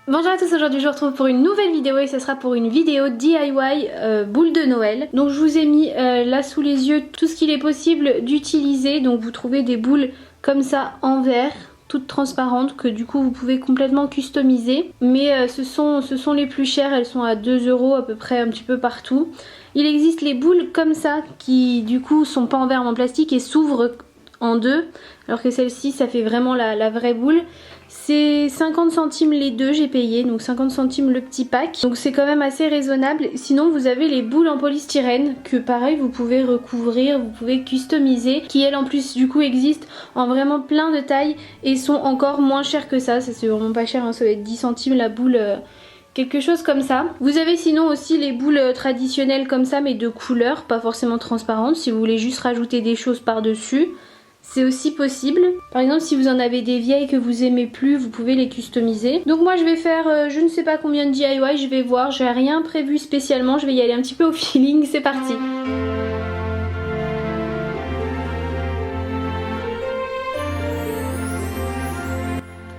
Bonjour à tous, aujourd'hui je vous retrouve pour une nouvelle vidéo et ce sera pour une vidéo DIY boule de Noël. Donc je vous ai mis là sous les yeux tout ce qu'il est possible d'utiliser. Donc vous trouvez des boules comme ça en verre, toutes transparentes, que du coup vous pouvez complètement customiser. Mais ce sont les plus chères, elles sont à 2 € à peu près un petit peu partout. Il existe les boules comme ça qui du coup sont pas en verre mais en plastique et s'ouvrent en deux. Alors que celle-ci ça fait vraiment la vraie boule. C'est 50 centimes les deux, j'ai payé, donc 50 centimes le petit pack. Donc c'est quand même assez raisonnable. Sinon vous avez les boules en polystyrène que pareil vous pouvez recouvrir, vous pouvez customiser. Qui elles en plus du coup existent en vraiment plein de tailles et sont encore moins chères que ça. Ça c'est vraiment pas cher, hein, ça va être 10 centimes la boule. Quelque chose comme ça. Vous avez sinon aussi les boules traditionnelles comme ça mais de couleur, pas forcément transparentes. Si vous voulez juste rajouter des choses par dessus. C'est aussi possible. Par exemple si vous en avez des vieilles que vous aimez plus, vous pouvez les customiser. Donc moi je vais faire je ne sais pas combien de DIY, je vais voir, j'ai rien prévu spécialement, je vais y aller un petit peu au feeling, c'est parti.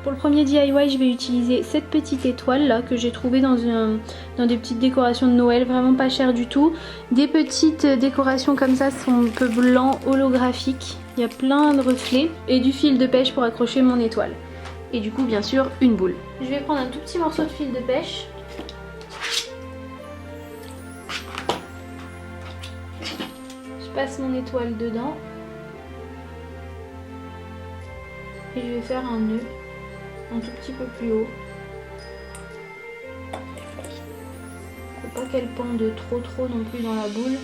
Pour le premier DIY, je vais utiliser cette petite étoile là que j'ai trouvée dans des petites décorations de Noël, vraiment pas cher du tout. Des petites décorations comme ça sont un peu blanc holographique. Il y a plein de reflets et du fil de pêche pour accrocher mon étoile. Et du coup bien sûr une boule. Je vais prendre un tout petit morceau de fil de pêche. Je passe mon étoile dedans. Et je vais faire un nœud un tout petit peu plus haut. Faut pas qu'elle pende trop non plus dans la boule.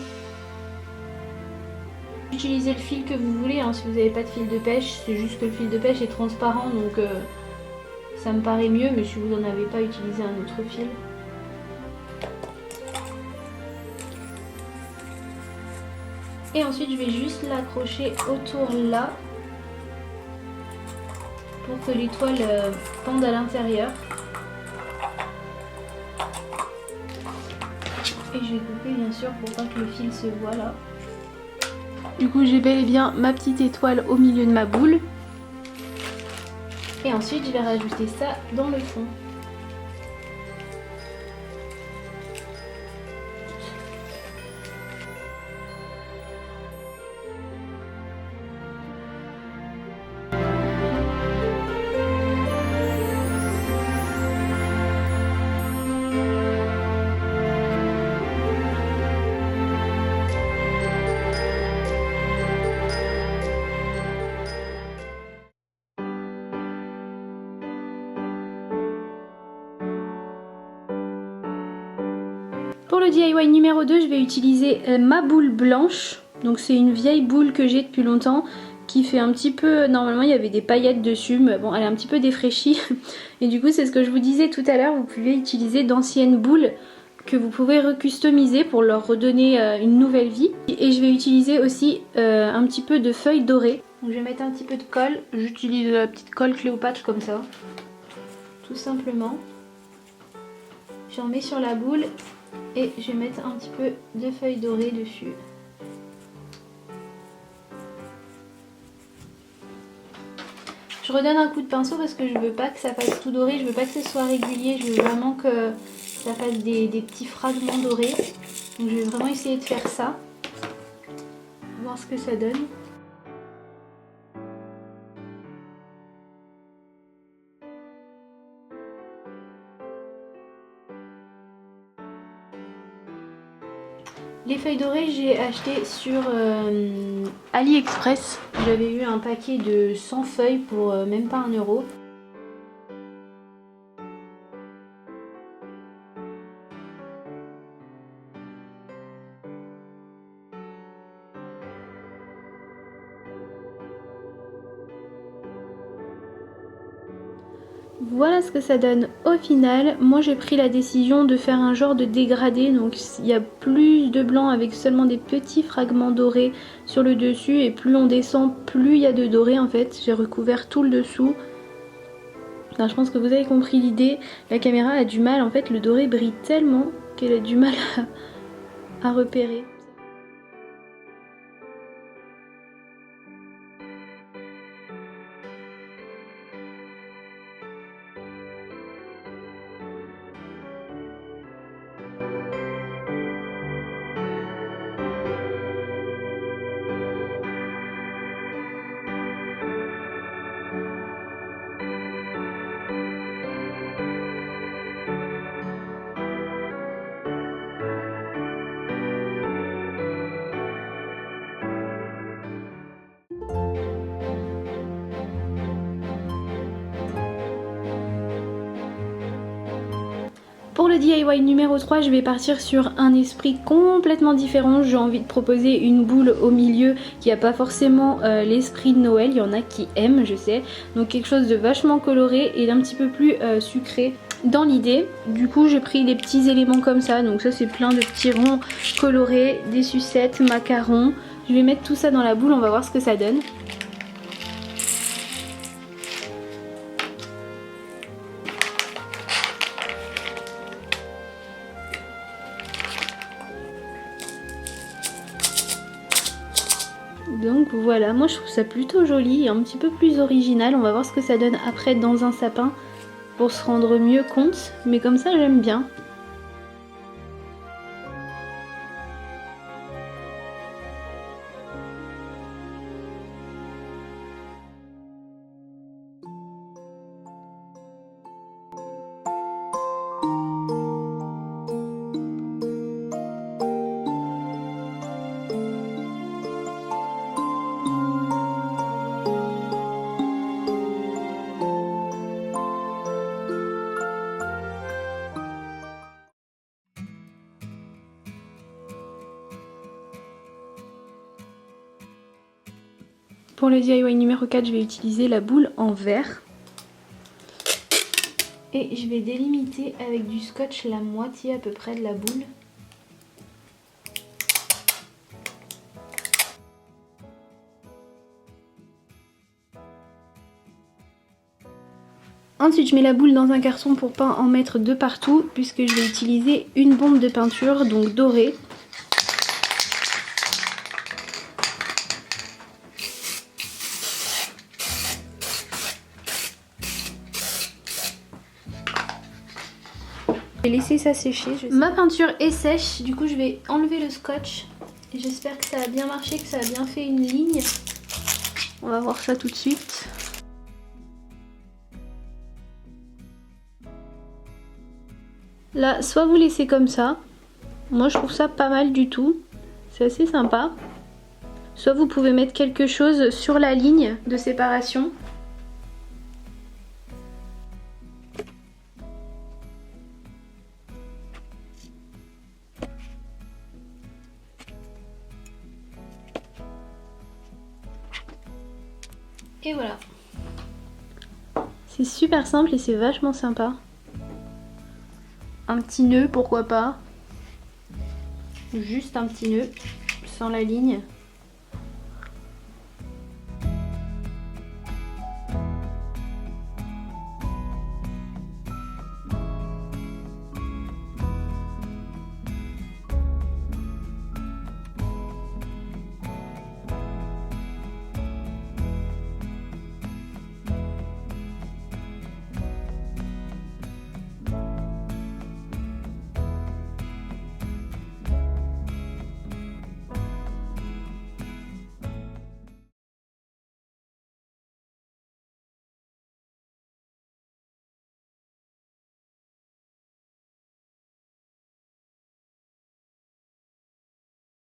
Utilisez le fil que vous voulez, hein, si vous n'avez pas de fil de pêche, c'est juste que le fil de pêche est transparent donc ça me paraît mieux, mais si vous n'en avez pas, utilisez un autre fil. Et ensuite je vais juste l'accrocher autour là pour que l'étoile pende à l'intérieur. Et je vais couper bien sûr pour pas que le fil se voie là. Du coup j'ai bel et bien ma petite étoile au milieu de ma boule. Et ensuite je vais rajouter ça dans le fond. Pour le DIY numéro 2, je vais utiliser ma boule blanche. Donc c'est une vieille boule que j'ai depuis longtemps qui fait un petit peu... Normalement il y avait des paillettes dessus, mais bon elle est un petit peu défraîchie. Et du coup c'est ce que je vous disais tout à l'heure, vous pouvez utiliser d'anciennes boules que vous pouvez recustomiser pour leur redonner une nouvelle vie. Et je vais utiliser aussi un petit peu de feuilles dorées. Donc je vais mettre un petit peu de colle, j'utilise la petite colle Cléopâtre comme ça. Tout simplement. J'en mets sur la boule. Et je vais mettre un petit peu de feuilles dorées dessus. Je redonne un coup de pinceau parce que je veux pas que ça fasse tout doré, je veux pas que ce soit régulier, je veux vraiment que ça fasse des petits fragments dorés. Donc je vais vraiment essayer de faire ça. Voir ce que ça donne. Les feuilles dorées, j'ai acheté sur AliExpress. J'avais eu un paquet de 100 feuilles pour même pas 1 €. Voilà ce que ça donne au final. Moi j'ai pris la décision de faire un genre de dégradé, donc il y a plus de blanc avec seulement des petits fragments dorés sur le dessus et plus on descend plus il y a de doré en fait. J'ai recouvert tout le dessous. Enfin, je pense que vous avez compris l'idée. La caméra a du mal, en fait le doré brille tellement qu'elle a du mal à repérer. le DIY numéro 3, je vais partir sur un esprit complètement différent. J'ai envie de proposer une boule au milieu qui n'a pas forcément l'esprit de Noël. Il y en a qui aiment, je sais. Donc quelque chose de vachement coloré et d'un petit peu plus sucré dans l'idée. Du coup j'ai pris des petits éléments comme ça. Donc ça c'est plein de petits ronds colorés, des sucettes, macarons. Je vais mettre tout ça dans la boule, on va voir ce que ça donne. Donc voilà, moi je trouve ça plutôt joli et un petit peu plus original. On va voir ce que ça donne après dans un sapin pour se rendre mieux compte. Mais comme ça j'aime bien. Pour le DIY numéro 4, je vais utiliser la boule en verre. Et je vais délimiter avec du scotch la moitié à peu près de la boule. Ensuite, je mets la boule dans un carton pour pas en mettre de partout, puisque je vais utiliser une bombe de peinture, donc dorée. Je vais laisser ça sécher. Ma peinture est sèche, du coup je vais enlever le scotch. Et j'espère que ça a bien marché, que ça a bien fait une ligne. On va voir ça tout de suite. Là, soit vous laissez comme ça. Moi je trouve ça pas mal du tout. C'est assez sympa. Soit vous pouvez mettre quelque chose sur la ligne de séparation. Et voilà. C'est super simple et c'est vachement sympa. Un petit nœud, pourquoi pas. Juste un petit nœud, sans la ligne.